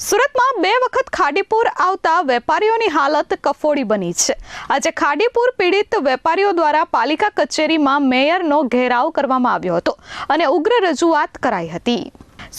સુરતમાં બે વખત ખાડીપુર આવતા વેપારીઓની હાલત કફોડી બની છે। આજે ખાડીપુર પીડિત વેપારીઓ દ્વારા પાલિકા કચેરીમાં મેયરનો ઘેરાવ કરવામાં આવ્યો હતો અને ઉગ્ર રજૂઆત કરાઈ હતી।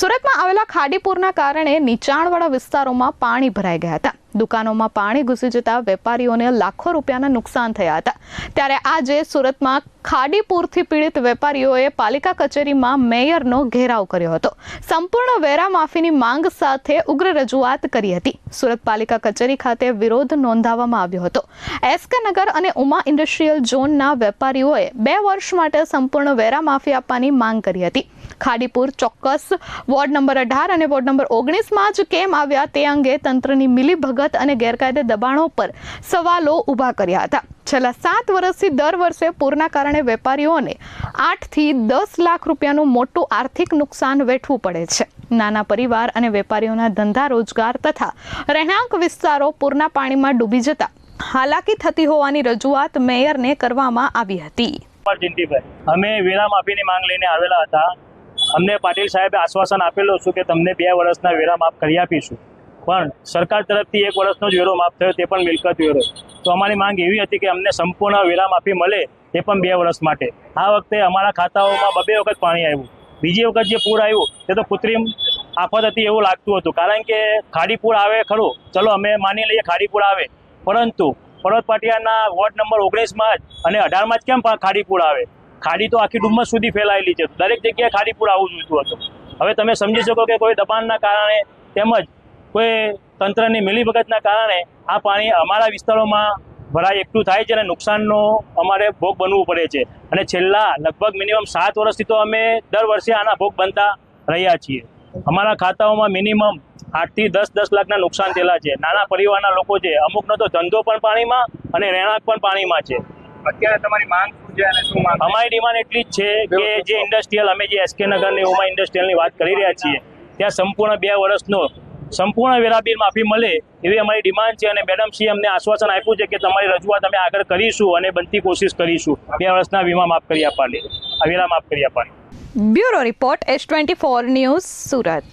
સુરતમાં આવેલા ખાડીપુરના કારણે નીચાણવાળા વિસ્તારોમાં પાણી ભરાઈ ગયા હતા। દુકાનોમાં પાણી ઘૂસી જતા વેપારીઓને લાખો રૂપિયાના નુકસાન થયા હતા। ત્યારે આજે સુરતમાં ખાડીપુરથી પીડિત વેપારીઓએ પાલિકા કચેરીમાં મેયરનો ઘેરાવ કર્યો હતો। સંપૂર્ણ વેરા માફીની માંગ સાથે ઉગ્ર રજૂઆત કરી હતી। સુરત પાલિકા કચેરી ખાતે વિરોધ નોંધાવવામાં આવ્યો હતો। એસકે નગર અને ઉમા ઇન્ડસ્ટ્રીયલ ઝોનના વેપારીઓએ 2 વર્ષ માટે સંપૂર્ણ વેરા માફી આપવાની માંગ કરી હતી। ખાડીપુર ચોક્કસ વોર્ડ નંબર 18 અને વોર્ડ નંબર 19માં જ કેમ આવ્યા તે અંગે તંત્રની મિલીભગત અને ગેરકાયદે દબાણો પર સવાલો ઊભા કર્યા હતા। છેલ્લા 7 વર્ષથી દર વર્ષે પૂરના કારણે વેપારીઓને 8 થી 10 લાખ રૂપિયાનું મોટું આર્થિક નુકસાન વેઠવું પડે છે। નાના પરિવાર અને વેપારીઓના ધંધા રોજગાર તથા રહેણાંક વિસ્તારો પૂરના પાણીમાં ડૂબી જતા હાલાકી થતી હોવાની રજૂઆત મેયરને કરવામાં આવી હતી। અમે વેરા માફીની માંગ લઈને આવેલા હતા। અમને પાટીલ સાહેબે આશ્વાસન આપેલું હતું કે તમને 2 વર્ષના વેરા માફ કરી આપીશું, પણ સરકાર તરફથી 1 વર્ષનો જ વેરો માફ થયો, તે પણ મિલકત વેરો। તો અમારી માંગ એવી હતી કે અમને સંપૂર્ણ વેરા માફી મળે, તે પણ 2 વર્ષ માટે। આ વખતે અમારા ખાતાઓમાં 2 વખત પાણી આવ્યું। બીજી વખત જે પૂર આવ્યું તે તો કૃત્રિમ આફત હતી એવું લાગતું હતું, કારણ કે ખાડીપુર આવે ખરું, ચલો અમે માની લઈએ ખાડીપુર આવે, પરંતુ પર્વત પાટિયાના વોર્ડ નંબર 19માં જ અને 18માં જ કેમ ખાડીપુર આવે? ખાડી તો આખી ડુમ્મસ સુધી ફેલાયેલી છે, દરેક જગ્યાએ ખાડીપુર આવવું જોઈતું હતું। હવે તમે સમજી શકો કે કોઈ દબાણના કારણે તેમજ કોઈ તંત્રની મિલીભગતના કારણે આ પાણી અમારા વિસ્તારોમાં ભરાઈ એકઠું થાય છે અને નુકસાનનો અમારે ભોગ બનવું પડે છે। અને છેલ્લા લગભગ મિનિમમ 7 વર્ષથી તો અમે દર વર્ષે આના ભોગ બનતા રહ્યા છીએ। અમારા ખાતાઓમાં મિનિમમ 8 થી 10 લાખના નુકસાન થયેલા છે। નાના પરિવારના લોકો છે, અમુકનો તો ધંધો પણ પાણીમાં અને રહેણાંક પણ પાણીમાં છે। અત્યારે તમારી માંગ શું છે અને શું માંગ? અમારી ડિમાન્ડ એટલી જ છે કે જે ઇન્ડસ્ટ્રીયલ, અમે જે એસકે નગરની ઉમા ઇન્ડસ્ટ્રીયલની વાત કરી રહ્યા છીએ, ત્યાં સંપૂર્ણ 2 વર્ષનો સંપૂર્ણ વેરાબિલ માફી મળે એવી અમારી ડિમાન્ડ છે। અને મેડમશ્રીએ અમને આશ્વાસન આપ્યું છે કે તમારી રજૂઆત અમે આગળ કરીશું અને બનતી કોશિશ કરીશું 2 વર્ષના વીમા માફ કરી આપવાની, વેરા માફ કરી આપવાની। Bureau report S24 news, Surat.